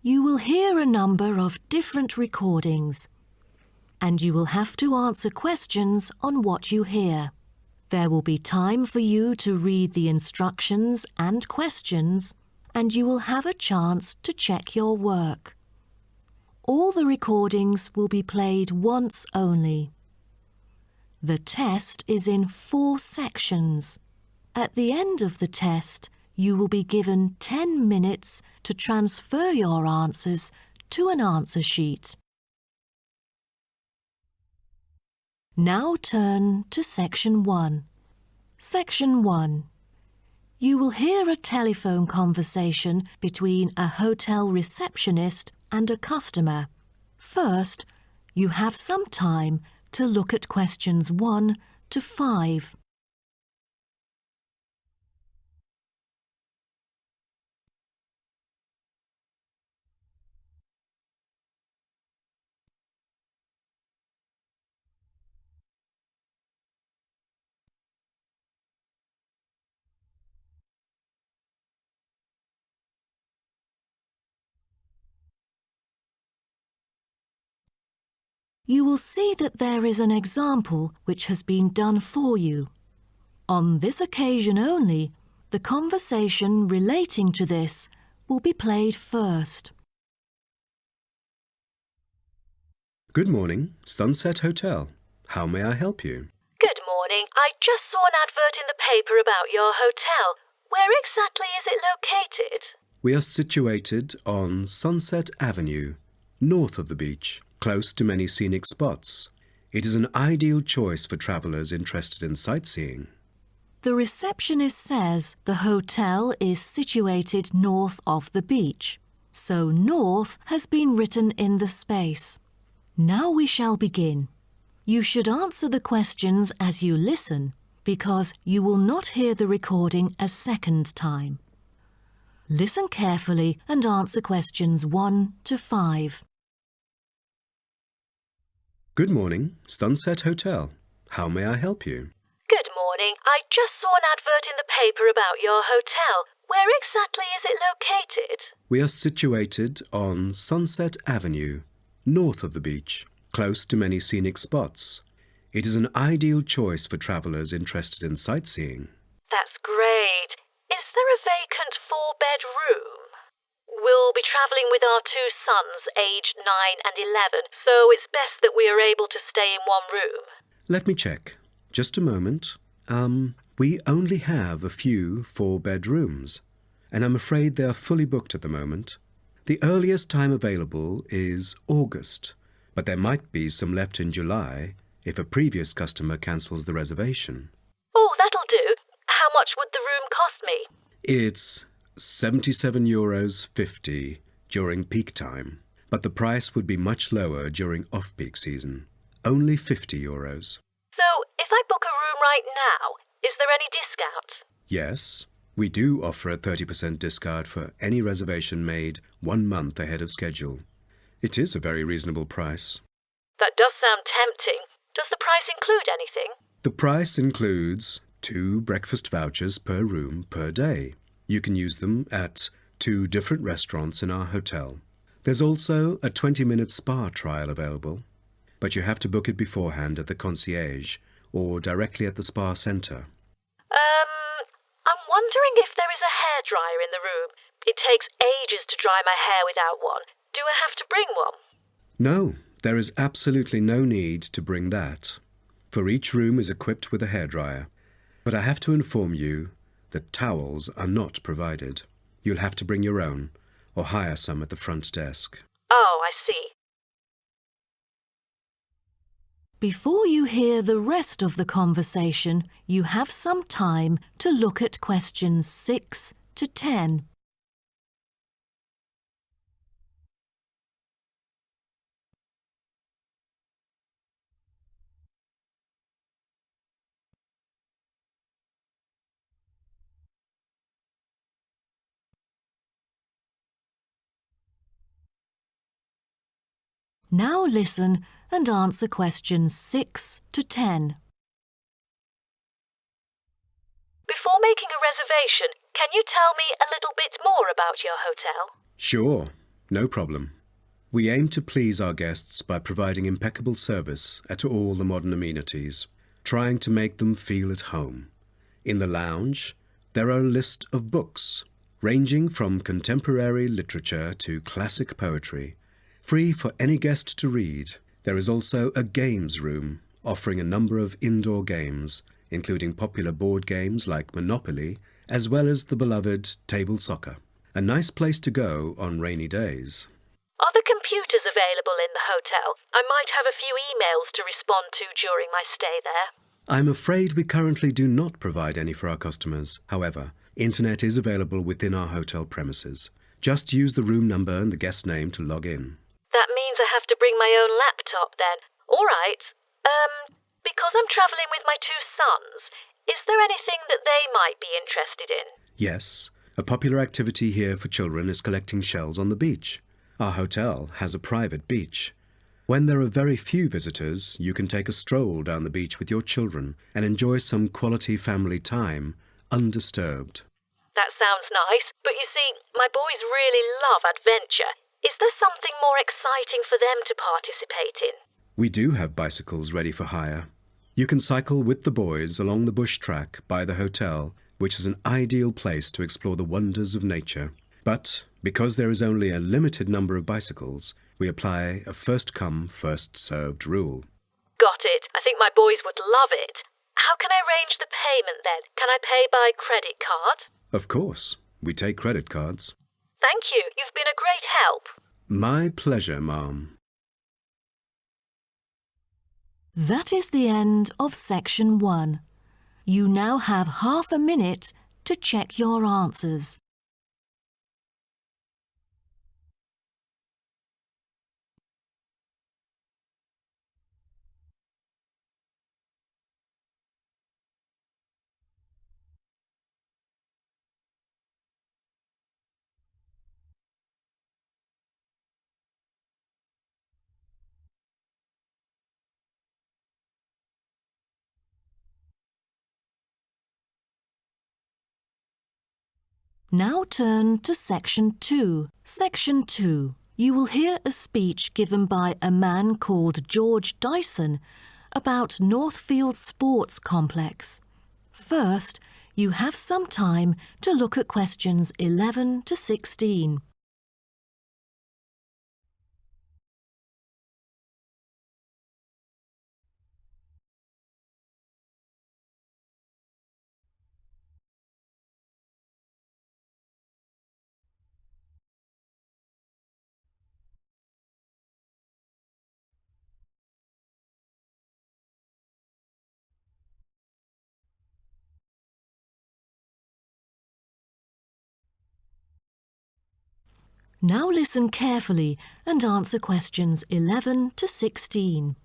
You will hear a number of different recordings, and you will have to answer questions on what you hear. There will be time for you to read the instructions and questions, and you will have a chance to check your work. All the recordings will be played once only. The test is in 4 sections. At the end of the test, you will be given 10 minutes to transfer your answers to an answer sheet. Now turn to Section 1. Section 1. You will hear a telephone conversation between a hotel receptionist and a customer. First, you have some time to look at questions 1 to 5. You will see that there is an example which has been done for you. On this occasion only, the conversation relating to this will be played first. Good morning, Sunset Hotel. How may I help you? Good morning. I just saw an advert in the paper about your hotel. Where exactly is it located? We are situated on Sunset Avenue, north of the beach, close to many scenic spots. It is an ideal choice for travellers interested in sightseeing. The receptionist says the hotel is situated north of the beach, so north has been written in the space. Now we shall begin. You should answer the questions as you listen, because you will not hear the recording a second time. Listen carefully and answer questions 1 to 5. Good morning, Sunset Hotel. How may I help you? Good morning. I just saw an advert in the paper about your hotel. Where exactly is it located? We are situated on Sunset Avenue, north of the beach, close to many scenic spots. It is an ideal choice for travellers interested in sightseeing. That's great. Is there a vacant 4-bed room? We'll be travelling with our 2 sons, aged 9 and 11, so it's best that we are able to stay in one room. Let me check. Just a moment. We only have a few 4-bed rooms, and I'm afraid they are fully booked at the moment. The earliest time available is August, but there might be some left in July if a previous customer cancels the reservation. Oh, that'll do. How much would the room cost me? It's €77.50 during peak time, but the price would be much lower during off-peak season. Only €50. So, if I book a room right now, is there any discount? Yes, we do offer a 30% discount for any reservation made 1 month ahead of schedule. It is a very reasonable price. That does sound tempting. Does the price include anything? The price includes 2 breakfast vouchers per room per day. You can use them at 2 different restaurants in our hotel. There's also a 20-minute spa trial available, but you have to book it beforehand at the concierge or directly at the spa centre. I'm wondering if there is a hairdryer in the room. It takes ages to dry my hair without one. Do I have to bring one? No, there is absolutely no need to bring that, for each room is equipped with a hairdryer. But I have to inform you that towels are not provided. You'll have to bring your own, or hire some at the front desk. Oh, I see. Before you hear the rest of the conversation, you have some time to look at questions 6 to 10. Now listen and answer questions 6 to 10. Before making a reservation, can you tell me a little bit more about your hotel? Sure. No problem. We aim to please our guests by providing impeccable service at all the modern amenities, trying to make them feel at home. In the lounge, there are a list of books, ranging from contemporary literature to classic poetry, free for any guest to read. There is also a games room, offering a number of indoor games, including popular board games like Monopoly, as well as the beloved table soccer. A nice place to go on rainy days. Are the computers available in the hotel? I might have a few emails to respond to during my stay there. I'm afraid we currently do not provide any for our customers. However, internet is available within our hotel premises. Just use the room number and the guest name to log in. That means I have to bring my own laptop then. All right. Because I'm travelling with my two sons, is there anything that they might be interested in? Yes, a popular activity here for children is collecting shells on the beach. Our hotel has a private beach. When there are very few visitors, you can take a stroll down the beach with your children and enjoy some quality family time, undisturbed. That sounds nice, but you see, my boys really love adventure. Is there something more exciting for them to participate in? We do have bicycles ready for hire. You can cycle with the boys along the bush track by the hotel, which is an ideal place to explore the wonders of nature. But because there is only a limited number of bicycles, we apply a first-come, first-served rule. Got it. I think my boys would love it. How can I arrange the payment then? Can I pay by credit card? Of course, we take credit cards. Thank you. You've been a great help. My pleasure, Ma'am. That is the end of section 1. You now have half a minute to check your answers. Now turn to Section 2. Section 2. You will hear a speech given by a man called George Dyson about Northfield Sports Complex. First, you have some time to look at questions 11 to 16. Now listen carefully and answer questions 11 to 16.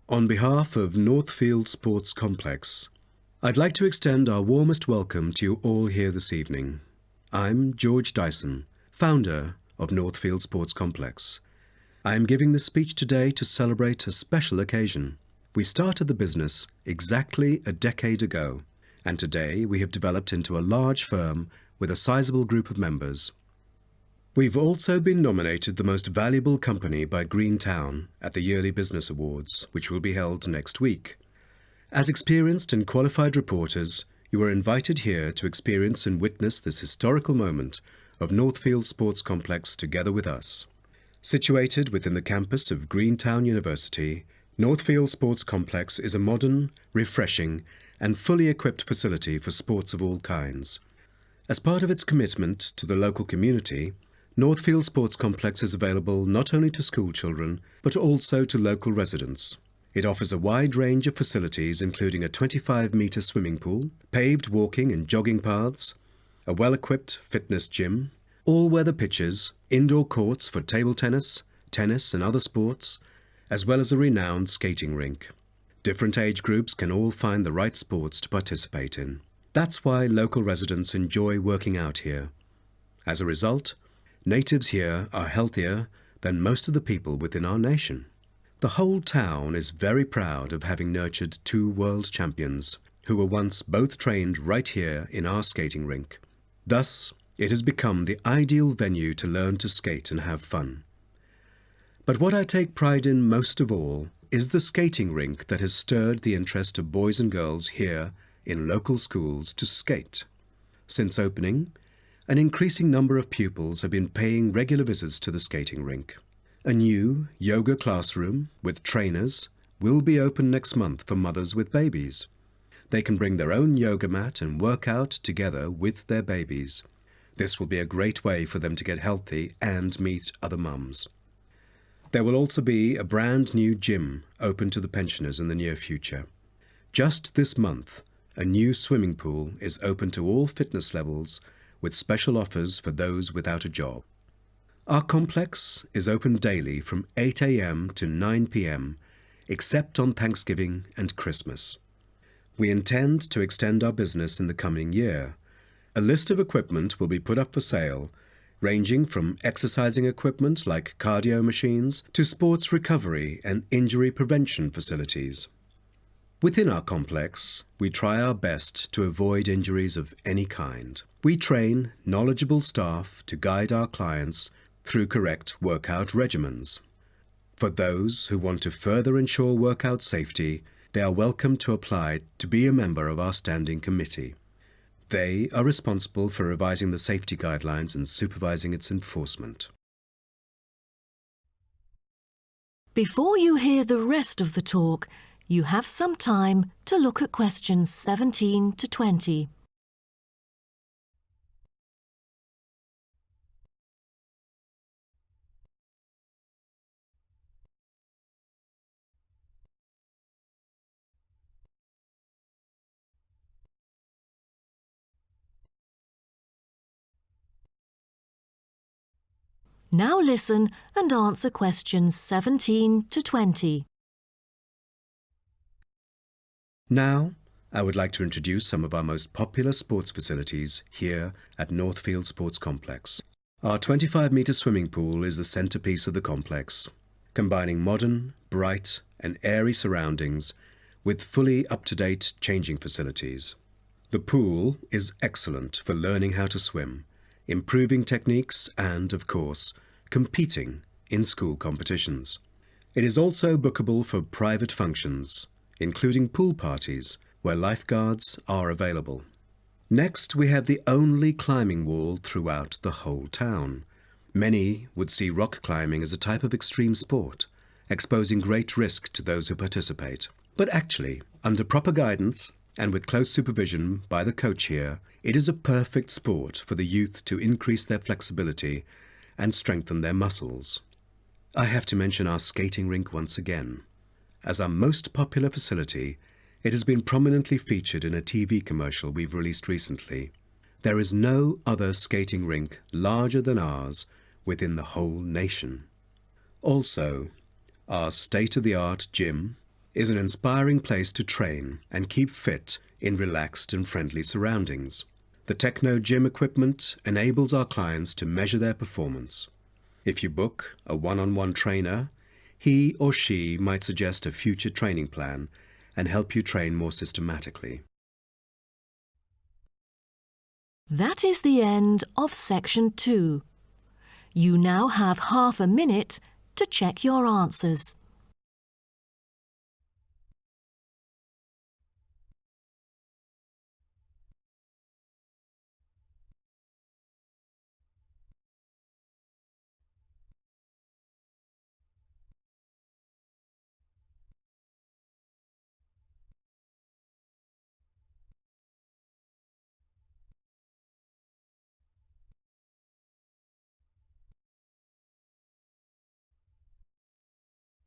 On behalf of Northfield Sports Complex, I'd like to extend our warmest welcome to you all here this evening. I'm George Dyson, founder of Northfield Sports Complex. I am giving this speech today to celebrate a special occasion. We started the business exactly a decade ago, and today we have developed into a large firm with a sizable group of members. We've also been nominated the most valuable company by Greentown at the Yearly Business Awards, which will be held next week. As experienced and qualified reporters, you are invited here to experience and witness this historical moment of Northfield Sports Complex together with us. Situated within the campus of Greentown University, Northfield Sports Complex is a modern, refreshing, and fully equipped facility for sports of all kinds. As part of its commitment to the local community, Northfield Sports Complex is available not only to school children, but also to local residents. It offers a wide range of facilities including a 25-metre swimming pool, paved walking and jogging paths, a well-equipped fitness gym, all-weather pitches, indoor courts for table tennis, tennis and other sports, as well as a renowned skating rink. Different age groups can all find the right sports to participate in. That's why local residents enjoy working out here. As a result, natives here are healthier than most of the people within our nation. The whole town is very proud of having nurtured two world champions who were once both trained right here in our skating rink. Thus, It has become the ideal venue to learn to skate and have fun. But what I take pride in most of all is the skating rink that has stirred the interest of boys and girls here in local schools to skate. Since opening, an increasing number of pupils have been paying regular visits to the skating rink. A new yoga classroom with trainers will be open next month for mothers with babies. They can bring their own yoga mat and work out together with their babies. This will be a great way for them to get healthy and meet other mums. There will also be a brand new gym open to the pensioners in the near future. Just this month, a new swimming pool is open to all fitness levels with special offers for those without a job. Our complex is open daily from 8 a.m. to 9 p.m. except on Thanksgiving and Christmas. We intend to extend our business in the coming year. A list of equipment will be put up for sale, ranging from exercising equipment like cardio machines to sports recovery and injury prevention facilities. Within our complex, we try our best to avoid injuries of any kind. We train knowledgeable staff to guide our clients through correct workout regimens. For those who want to further ensure workout safety, they are welcome to apply to be a member of our standing committee. They are responsible for revising the safety guidelines and supervising its enforcement. Before you hear the rest of the talk, you have some time to look at questions 17 to 20. Now listen and answer questions 17 to 20. Now, I would like to introduce some of our most popular sports facilities here at Northfield Sports Complex. Our 25-metre swimming pool is the centrepiece of the complex, combining modern, bright and airy surroundings with fully up-to-date changing facilities. The pool is excellent for learning how to swim, improving techniques and, of course, competing in school competitions. It is also bookable for private functions, including pool parties where lifeguards are available. Next, we have the only climbing wall throughout the whole town. Many would see rock climbing as a type of extreme sport, exposing great risk to those who participate. But actually, under proper guidance and with close supervision by the coach here, it is a perfect sport for the youth to increase their flexibility and strengthen their muscles. I have to mention our skating rink once again. As our most popular facility, it has been prominently featured in a TV commercial we've released recently. There is no other skating rink larger than ours within the whole nation. Also, our state-of-the-art gym is an inspiring place to train and keep fit in relaxed and friendly surroundings. The Techno Gym equipment enables our clients to measure their performance. If you book a one-on-one trainer, he or she might suggest a future training plan and help you train more systematically. That is the end of section 2. You now have half a minute to check your answers.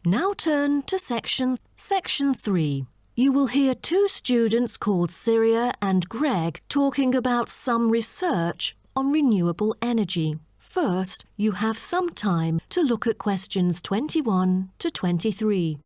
Now turn to section 3. You will hear two students called Syria and Greg talking about some research on renewable energy. First, you have some time to look at questions 21 to 23.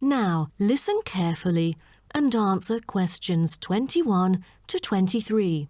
Now, listen carefully and answer questions 21 to 23.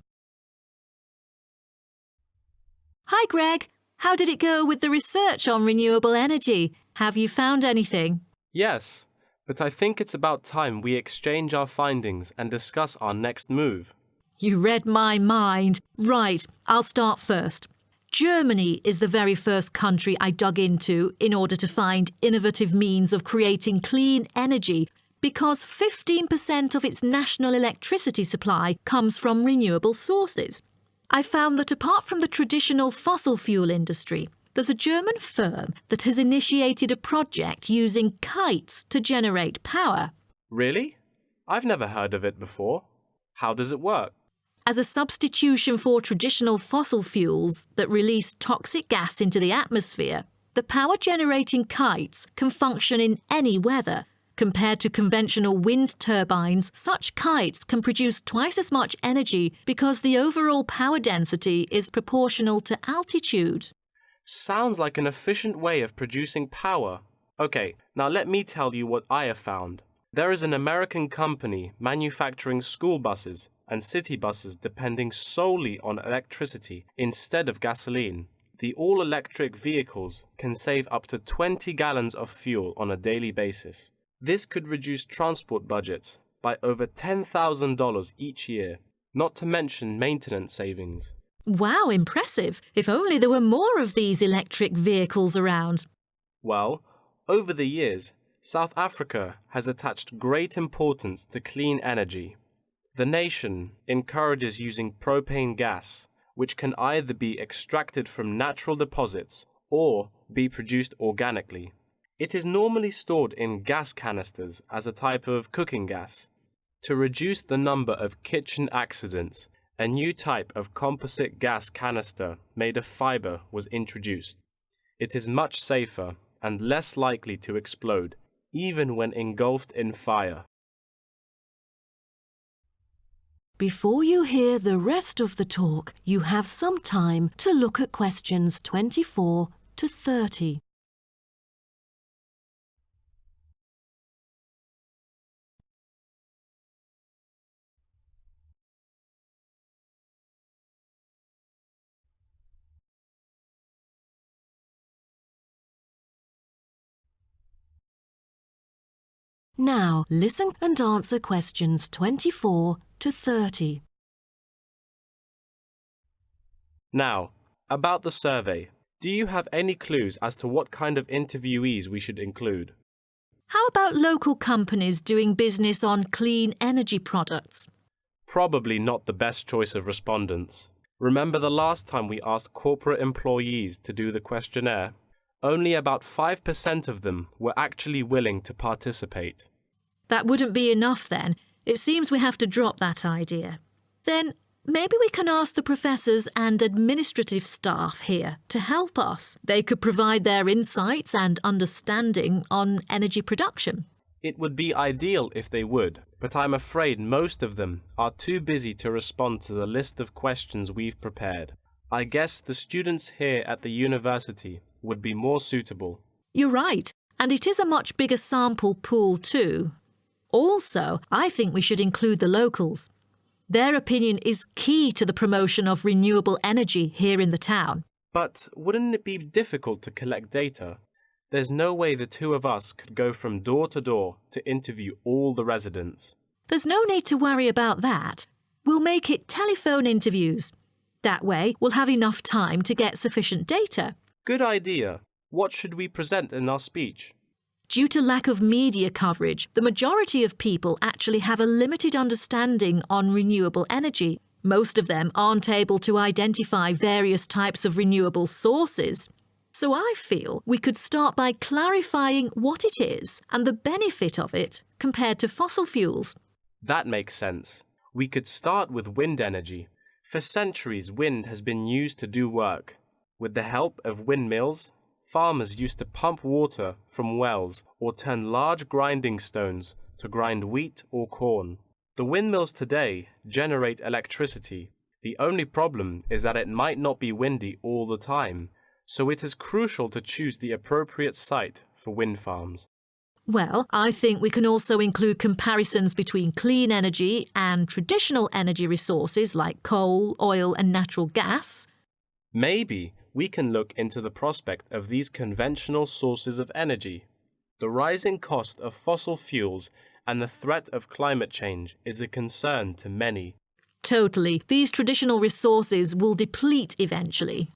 Hi, Greg. How did it go with the research on renewable energy? Have you found anything? Yes, but I think it's about time we exchange our findings and discuss our next move. You read my mind. Right, I'll start first. Germany is the very first country I dug into in order to find innovative means of creating clean energy because 15% of its national electricity supply comes from renewable sources. I found that apart from the traditional fossil fuel industry, there's a German firm that has initiated a project using kites to generate power. Really? I've never heard of it before. How does it work? As a substitution for traditional fossil fuels that release toxic gas into the atmosphere, the power-generating kites can function in any weather. Compared to conventional wind turbines, such kites can produce twice as much energy because the overall power density is proportional to altitude. Sounds like an efficient way of producing power. Okay, now let me tell you what I have found. There is an American company manufacturing school buses and city buses depending solely on electricity instead of gasoline. The all-electric vehicles can save up to 20 gallons of fuel on a daily basis. This could reduce transport budgets by over $10,000 each year, not to mention maintenance savings. Wow, impressive. If only there were more of these electric vehicles around. Well, over the years, South Africa has attached great importance to clean energy. The nation encourages using propane gas, which can either be extracted from natural deposits or be produced organically. It is normally stored in gas canisters as a type of cooking gas. To reduce the number of kitchen accidents, a new type of composite gas canister made of fiber was introduced. It is much safer and less likely to explode, even when engulfed in fire. Before you hear the rest of the talk, you have some time to look at questions 24 to 30. Now, listen and answer questions 24 to 30. Now, about the survey. Do you have any clues as to what kind of interviewees we should include? How about local companies doing business on clean energy products? Probably not the best choice of respondents. Remember the last time we asked corporate employees to do the questionnaire? Only about 5% of them were actually willing to participate. That wouldn't be enough then. It seems we have to drop that idea. Then maybe we can ask the professors and administrative staff here to help us. They could provide their insights and understanding on energy production. It would be ideal if they would, but I'm afraid most of them are too busy to respond to the list of questions we've prepared. I guess the students here at the university would be more suitable. You're right, and it is a much bigger sample pool too. Also, I think we should include the locals. Their opinion is key to the promotion of renewable energy here in the town. But wouldn't it be difficult to collect data? There's no way the two of us could go from door to door to interview all the residents. There's no need to worry about that. We'll make it telephone interviews. That way, we'll have enough time to get sufficient data. Good idea. What should we present in our speech? Due to lack of media coverage, the majority of people actually have a limited understanding on renewable energy. Most of them aren't able to identify various types of renewable sources. So I feel we could start by clarifying what it is and the benefit of it compared to fossil fuels. That makes sense. We could start with wind energy. For centuries, wind has been used to do work. With the help of windmills, farmers used to pump water from wells or turn large grinding stones to grind wheat or corn. The windmills today generate electricity. The only problem is that it might not be windy all the time, so it is crucial to choose the appropriate site for wind farms. Well, I think we can also include comparisons between clean energy and traditional energy resources like coal, oil and natural gas. Maybe we can look into the prospect of these conventional sources of energy. The rising cost of fossil fuels and the threat of climate change is a concern to many. Totally. These traditional resources will deplete eventually.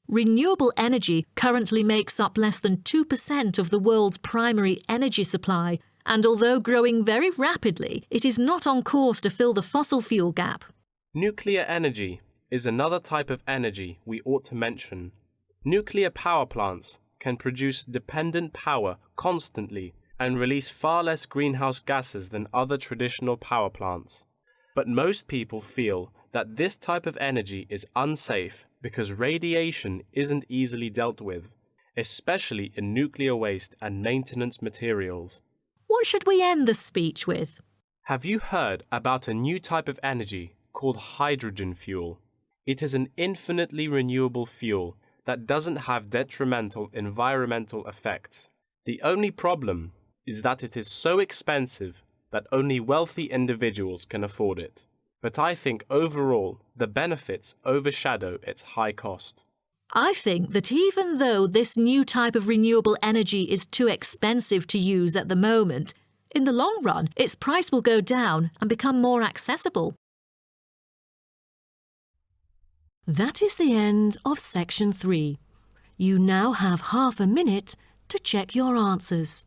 Renewable energy currently makes up less than 2% of the world's primary energy supply, and although growing very rapidly, it is not on course to fill the fossil fuel gap. Nuclear energy is another type of energy we ought to mention. Nuclear power plants can produce dependent power constantly and release far less greenhouse gases than other traditional power plants. But most people feel that this type of energy is unsafe because radiation isn't easily dealt with, especially in nuclear waste and maintenance materials. What should we end the speech with? Have you heard about a new type of energy called hydrogen fuel? It is an infinitely renewable fuel that doesn't have detrimental environmental effects. The only problem is that it is so expensive that only wealthy individuals can afford it. But I think overall the benefits overshadow its high cost. I think that even though this new type of renewable energy is too expensive to use at the moment, in the long run its price will go down and become more accessible. That is the end of section 3. You now have half a minute to check your answers.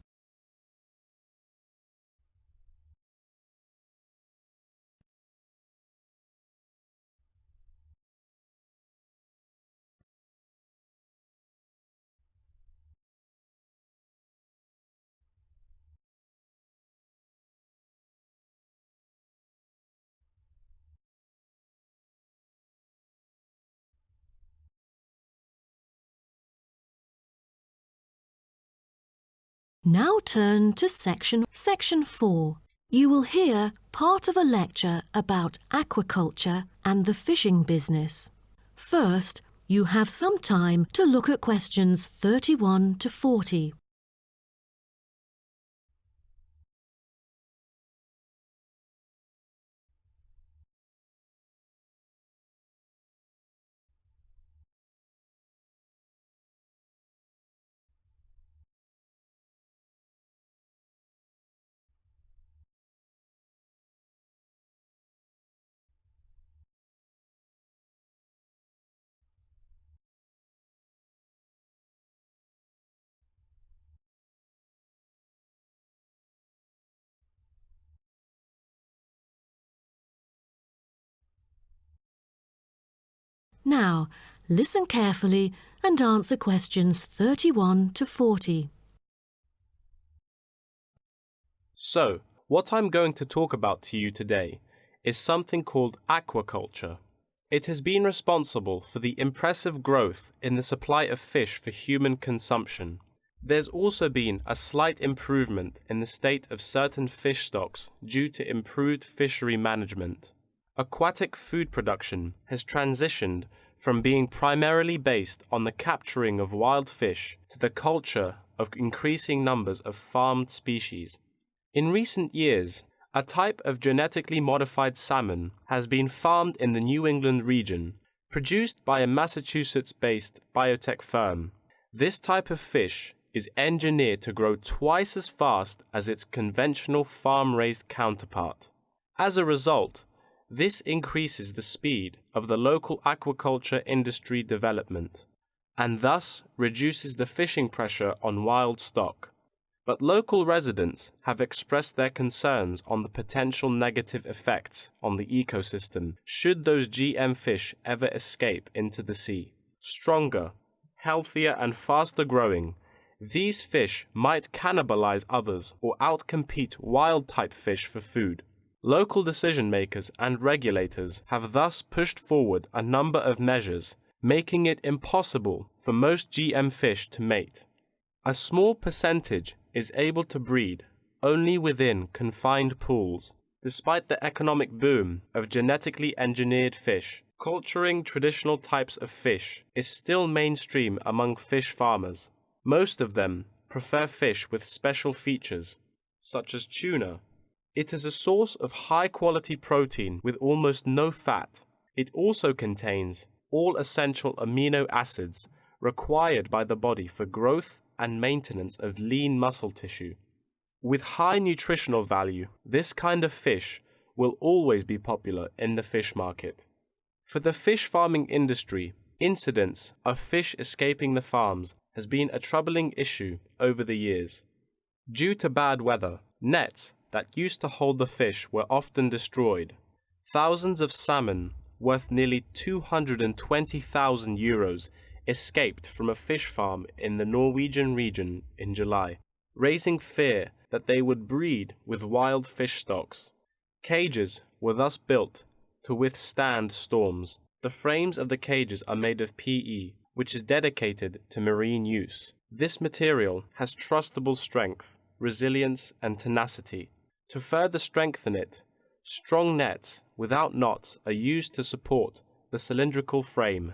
Now turn to section 4. You will hear part of a lecture about aquaculture and the fishing business. First, you have some time to look at questions 31 to 40. Now, listen carefully and answer questions 31 to 40. So, what I'm going to talk about to you today is something called aquaculture. It has been responsible for the impressive growth in the supply of fish for human consumption. There's also been a slight improvement in the state of certain fish stocks due to improved fishery management. Aquatic food production has transitioned from being primarily based on the capturing of wild fish to the culture of increasing numbers of farmed species. In recent years, a type of genetically modified salmon has been farmed in the New England region, produced by a Massachusetts-based biotech firm. This type of fish is engineered to grow twice as fast as its conventional farm-raised counterpart. As a result, this increases the speed of the local aquaculture industry development, and thus reduces the fishing pressure on wild stock. But local residents have expressed their concerns on the potential negative effects on the ecosystem should those GM fish ever escape into the sea. Stronger, healthier and faster growing, these fish might cannibalize others or outcompete wild-type fish for food. Local decision-makers and regulators have thus pushed forward a number of measures, making it impossible for most GM fish to mate. A small percentage is able to breed only within confined pools. Despite the economic boom of genetically engineered fish, culturing traditional types of fish is still mainstream among fish farmers. Most of them prefer fish with special features, such as tuna. It is a source of high-quality protein with almost no fat. It also contains all essential amino acids required by the body for growth and maintenance of lean muscle tissue. With high nutritional value, this kind of fish will always be popular in the fish market. For the fish farming industry, incidents of fish escaping the farms has been a troubling issue over the years. Due to bad weather, nets that used to hold the fish were often destroyed. Thousands of salmon, worth nearly 220,000 euros, escaped from a fish farm in the Norwegian region in July, raising fear that they would breed with wild fish stocks. Cages were thus built to withstand storms. The frames of the cages are made of PE, which is dedicated to marine use. This material has trustable strength, resilience, and tenacity. To further strengthen it, strong nets without knots are used to support the cylindrical frame.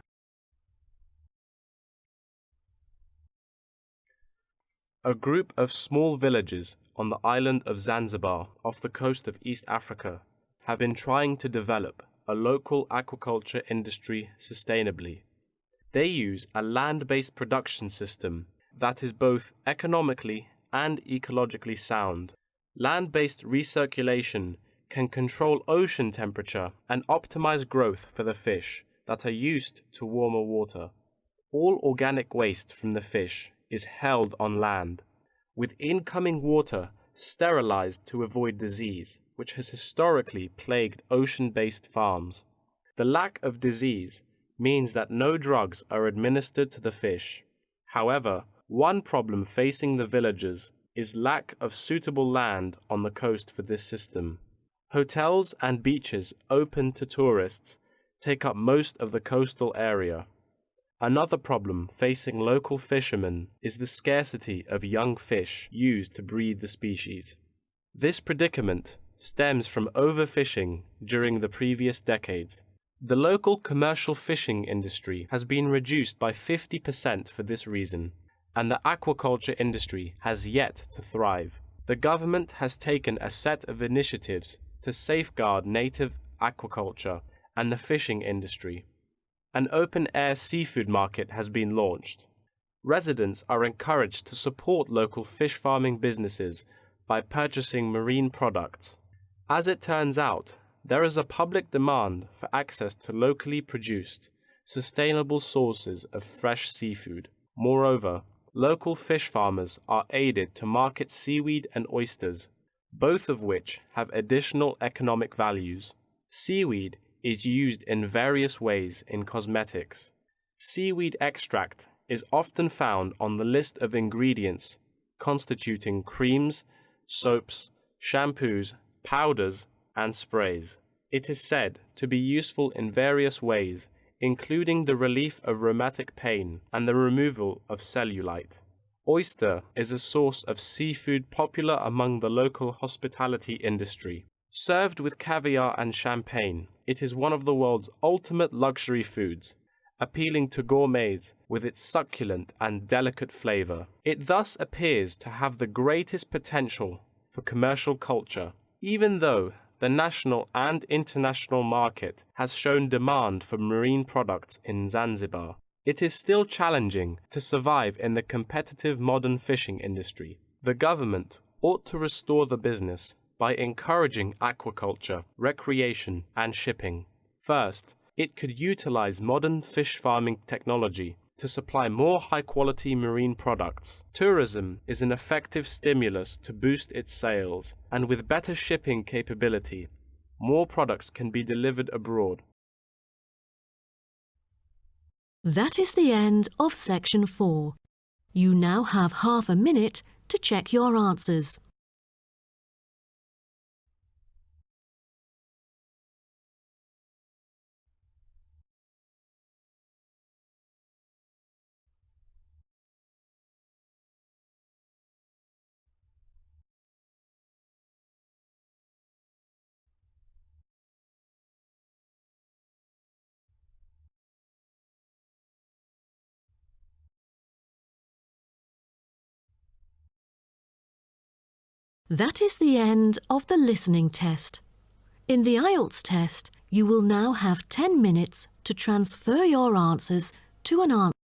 A group of small villages on the island of Zanzibar off the coast of East Africa have been trying to develop a local aquaculture industry sustainably. They use a land-based production system that is both economically and ecologically sound. Land-based recirculation can control ocean temperature and optimize growth for the fish that are used to warmer water. All organic waste from the fish is held on land, with incoming water sterilized to avoid disease, which has historically plagued ocean-based farms. The lack of disease means that no drugs are administered to the fish. However, one problem facing the villagers is lack of suitable land on the coast for this system. Hotels and beaches open to tourists take up most of the coastal area. Another problem facing local fishermen is the scarcity of young fish used to breed the species. This predicament stems from overfishing during the previous decades. The local commercial fishing industry has been reduced by 50% for this reason, and the aquaculture industry has yet to thrive. The government has taken a set of initiatives to safeguard native aquaculture and the fishing industry. An open-air seafood market has been launched. Residents are encouraged to support local fish farming businesses by purchasing marine products. As it turns out, there is a public demand for access to locally produced, sustainable sources of fresh seafood. Moreover, local fish farmers are aided to market seaweed and oysters, both of which have additional economic values. Seaweed is used in various ways in cosmetics. Seaweed extract is often found on the list of ingredients constituting creams, soaps, shampoos, powders, and sprays. It is said to be useful in various ways, including the relief of rheumatic pain and the removal of cellulite. Oyster is a source of seafood popular among the local hospitality industry. Served with caviar and champagne, it is one of the world's ultimate luxury foods, appealing to gourmets with its succulent and delicate flavor. It thus appears to have the greatest potential for commercial culture, even though the national and international market has shown demand for marine products in Zanzibar. It is still challenging to survive in the competitive modern fishing industry. The government ought to restore the business by encouraging aquaculture, recreation, and shipping. First, it could utilize modern fish farming technology to supply more high-quality marine products. Tourism is an effective stimulus to boost its sales, and with better shipping capability, more products can be delivered abroad. That is the end of section 4. You now have half a minute to check your answers. That is the end of the listening test. In the IELTS test, you will now have 10 minutes to transfer your answers to an answer